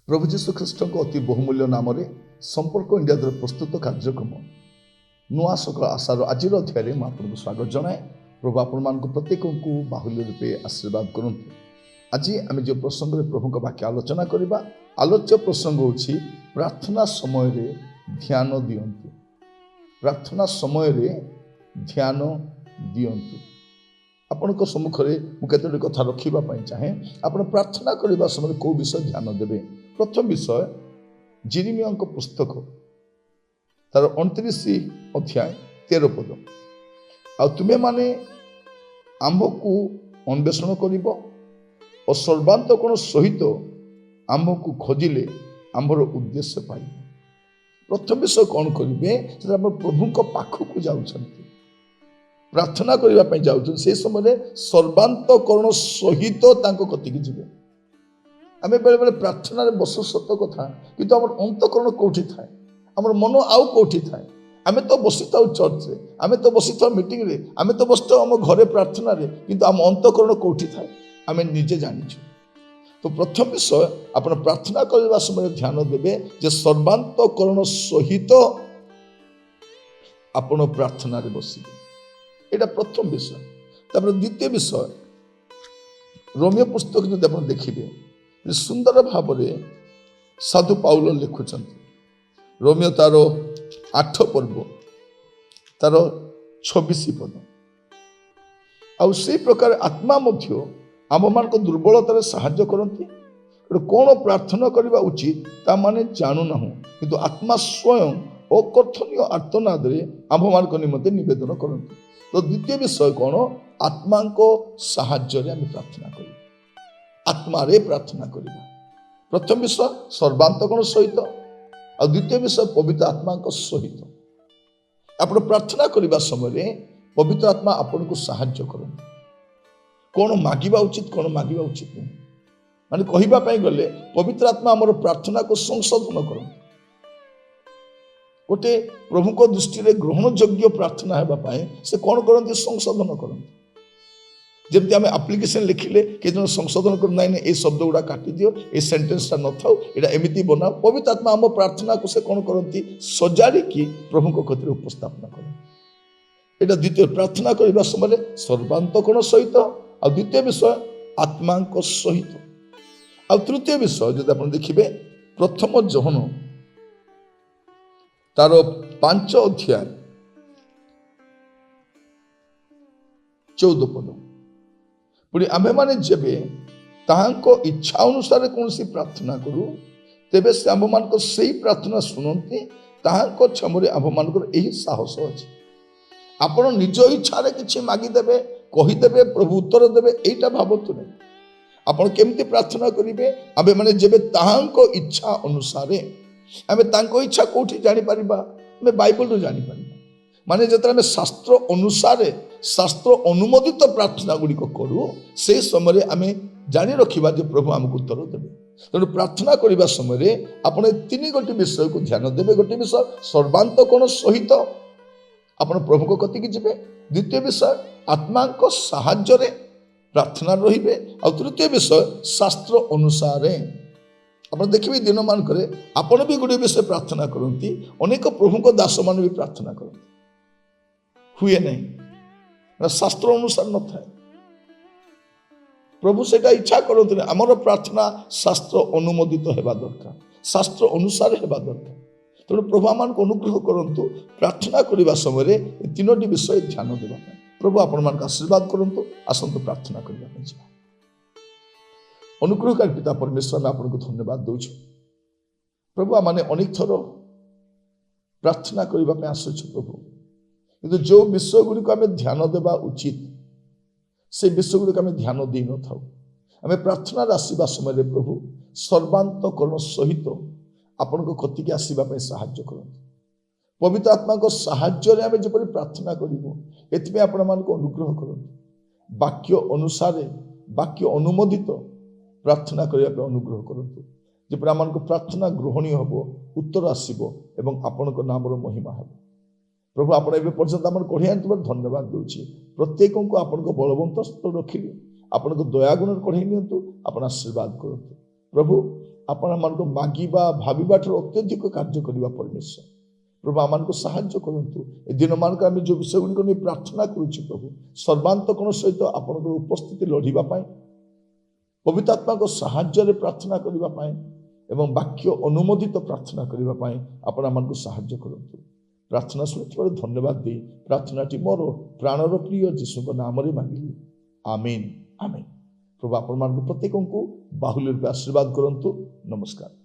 प्रभु जीशु ख्रीष्ट अति बहुमूल्य नाम संपर्क इंडिया द्वारा प्रस्तुत कार्यक्रम नुआ सकाल आशार आज अध्याय में आपको स्वागत जनाए। प्रभु आपण प्रत्येक को बाहुल्य रूपे आशीर्वाद करूँ। आज आम जो प्रसंग में प्रभु वाक्य आलोचना करवा, आलोच्य प्रसंग होछि प्रार्थना समय ध्यान दियंतु। प्रार्थना समय ध्यान दियंतु। आपण सम्मुख में मुझे कथा रखापी चाहे आप प्रार्थना करने समय कौ विषय ध्यान देवे। प्रथम विषय जिरिमिया पुस्तक तार 29 अध्याय 13 पद। आ तुमे माने आम्भ को अन्वेषण कर और सर्वांतकरण सहित आम्भ को खोजिले आम्भर उद्देश्य पाइब। प्रथम विषय कौन करेंगे प्रभु पाखक जाऊँ प्रार्थना करने जाऊँ से समय सर्वांतकरण सहित कतिक जीवे। आम बेले बेले प्रार्थना बस सत कथा किंतु आम अंतकरण कौटी थाए, आम मन आउ कौटी थाए। आम तो बसी था चर्च रे, आम तो बसी था मीटिंग रे, आम तो बसी था आम घरे प्रार्थना रे, किंतु आम अंतकरण कौटी थाए आम निजे जानिछु। तो प्रथम विषय आप प्रार्थना करने समय ध्यान देवे जे सर्वांतकरण सहित आपण प्रार्थना रे बसिबे। एटा प्रथम विषय। तापर द्वितीय विषय रोमियो पुस्तक जो आप देखिए सुंदर भाव साधु पाउल लिखुंट। रोमियो तार 8 पर्व तार 26 पद। आउ से प्रकार आत्मा मध्य आम मान दुर्बलतार साहाय्य करती। कौन प्रार्थना करने उचित ता माने जानू ना, किंतु आत्मा स्वयं अकथनीय आर्तनाद आम मान निमंते निवेदन करती। तो द्वितीय विषय कौन आत्मा को साहाय्य आम प्रार्थना कर आत्मा रे प्रार्थना करवा। प्रथम विषय सर्वांतकरण सहित और द्वितीय विषय पवित्र आत्मा सहित आप प्रार्थना करने समय पवित्र आत्मा आपन को साहाय्य करते। कौन मागिबा उचित कौन मागिबा उचित नहीं माने कहवाई गले पवित्र आत्मा आमर प्रार्थना को संशोधन करते। गोटे प्रभु को दृष्टि में ग्रहण योग्य प्रार्थना होगापाई से कौन करते संशोधन करते। जमी आम आप्लिकेसन लिखिले कि जन संशोधन कर ना ये शब्द गुड़ा काटी दियो, ये सेंटेंसटा न था यहाँ एमती बनाओ। पवित्र आत्मा आम प्रार्थना को से कौन करती सजाड़ी की प्रभु को कथि उपस्थापना कर। यहाँ द्वितीय प्रार्थना करने समय सर्वांतकरण सहित और द्वितीय विषय आत्मा सहित। आ तृतीय विषय जो आप देखिए प्रथम जोहन तार 5 अध्याय 14 पद। पुणी आमे माने जेबे ताहांको इच्छा अनुसार कौन सी प्रार्थना करूँ तेबे से आम मान सही प्रार्थना शुणती। ताहांको क्षमरे आम मान यही साहस अच्छे। आपण निज इच्छा किसी मागिदेवे कहीदेवे प्रभु उत्तर देवे यहीटा भावतु नहीं। आपण केमती प्रार्थना करेंगे आमे माने जेबे ताहांको इच्छा अनुसार आमे तांको इच्छा कौटी जानी पारिबा आमे बाइबल रो जानी पारिबा। माने जेतरा आमे शास्त्र अनुसार शास्त्र अनुमोदित प्रार्थना गुड़िक करूँ से समय आम जानी रखा जो प्रभु आमको उत्तर देवे। तेणु प्रार्थना करने समय आप 3 गोटी विषय को ध्यान देवे। गोटे विषय सर्वांतकरण सहित आप प्रभु को कतिक जीवे। द्वितीय विषय आत्मा साहाय्य प्रार्थना रे और तृतीय विषय शास्त्र अनुसार। आप देखिए दिन मानक आपड़ भी गोटे विषय प्रार्थना करती। अनेक प्रभु को दास मान भी प्रार्थना करती हुए नहीं, शास्त्र अनुसार न था। प्रभु से इच्छा करते आमर प्रार्थना शास्त्र अनुमोदित होगा दरकार, शास्त्र अनुसार होगा दरकार। तेणु प्रभु आम अनुग्रह करूँ प्रार्थना करने समय 3टी विषय ध्यान देवा। प्रभु आपण मान आशीर्वाद करूँ। आसतु प्रार्थना करने। ଅନୁଗ୍ରହକାରୀ ପିତା ପରମେଶ୍ୱର ଆମେ ଆପଣଙ୍କୁ ଧନ୍ୟବାଦ ଦେଉଛୁ। ପ୍ରଭୁ ଆମେ ଅନେକ ଥର ପ୍ରାର୍ଥନା କରିବା ପାଇଁ ଆସୁଛୁ ପ୍ରଭୁ, କିନ୍ତୁ ଯେଉଁ ବିଷୟ ଗୁଡ଼ିକ ଆମେ ଧ୍ୟାନ ଦେବା ଉଚିତ ସେ ବିଷୟ ଗୁଡ଼ିକ ଆମେ ଧ୍ୟାନ ଦେଇନଥାଉ। ଆମେ ପ୍ରାର୍ଥନାରେ ଆସିବା ସମୟରେ ପ୍ରଭୁ ସର୍ବାନ୍ତକରଣ ସହିତ ଆପଣଙ୍କ କତିକି ଆସିବା ପାଇଁ ସାହାଯ୍ୟ କରନ୍ତୁ। ପବିତ୍ର ଆତ୍ମାଙ୍କ ସାହାଯ୍ୟରେ ଆମେ ଯେପରି ପ୍ରାର୍ଥନା କରିବୁ ଏଥିପାଇଁ ଆପଣମାନଙ୍କୁ ଅନୁଗ୍ରହ କରନ୍ତୁ। ବାକ୍ୟ ଅନୁସାରେ ବାକ୍ୟ ଅନୁମୋଦିତ ପ୍ରାର୍ଥନା କରିବା ପାଇଁ ଅନୁଗ୍ରହ କରନ୍ତୁ, ଯେପରି ଆମମାନଙ୍କ ପ୍ରାର୍ଥନା ଗ୍ରହଣୀୟ ହେବ, ଉତ୍ତର ଆସିବ ଏବଂ ଆପଣଙ୍କ ନାମର ମହିମା ହେବ। ପ୍ରଭୁ ଆପଣ ଏବେ ପର୍ଯ୍ୟନ୍ତ ଆମର କଢ଼େଇ ଆଣିଥିବାରୁ ଧନ୍ୟବାଦ ଦେଉଛି। ପ୍ରତ୍ୟେକଙ୍କୁ ଆପଣଙ୍କ ବଳବନ୍ତ ହସ୍ତ ରଖିବେ, ଆପଣଙ୍କ ଦୟାଗୁଣରେ କଢ଼େଇ ନିଅନ୍ତୁ, ଆପଣ ଆଶୀର୍ବାଦ କରନ୍ତୁ। ପ୍ରଭୁ ଆପଣ ଆମମାନଙ୍କୁ ମାଗିବା ଭାବିବା ଠାରୁ ଅତ୍ୟଧିକ କାର୍ଯ୍ୟ କରିବା ପରମେଶ୍ୱର। ପ୍ରଭୁ ଆମମାନଙ୍କୁ ସାହାଯ୍ୟ କରନ୍ତୁ। ଏ ଦିନମାନଙ୍କ ଆମେ ଯେଉଁ ବିଷୟ ଗୁଡ଼ିକ ନେଇ ପ୍ରାର୍ଥନା କରୁଛୁ ପ୍ରଭୁ ସର୍ବାନ୍ତକରଣ ସହିତ ଆପଣଙ୍କର ଉପସ୍ଥିତି ଲଢ଼ିବା ପାଇଁ, ପବିତ୍ର ଆତ୍ମାଙ୍କ ସାହାଯ୍ୟରେ ପ୍ରାର୍ଥନା କରିବା ପାଇଁ ଏବଂ ବାକ୍ୟ ଅନୁମୋଦିତ ପ୍ରାର୍ଥନା କରିବା ପାଇଁ ଆପଣ ଆମମାନଙ୍କୁ ସାହାଯ୍ୟ କରନ୍ତୁ। ପ୍ରାର୍ଥନା ଶୁଣିଥିବାରୁ ଧନ୍ୟବାଦ ଦେଇ ପ୍ରାର୍ଥନାଟି ମୋର ପ୍ରାଣର ପ୍ରିୟ ଯୀଶୁଙ୍କ ନାମରେ ମାଗିଲି, ଆମେନ୍ ଆମେନ୍। ପ୍ରଭୁ ଆପଣମାନଙ୍କୁ ପ୍ରତ୍ୟେକଙ୍କୁ ବାହୁଲ୍ୟ ରୂପେ ଆଶୀର୍ବାଦ କରନ୍ତୁ। ନମସ୍କାର।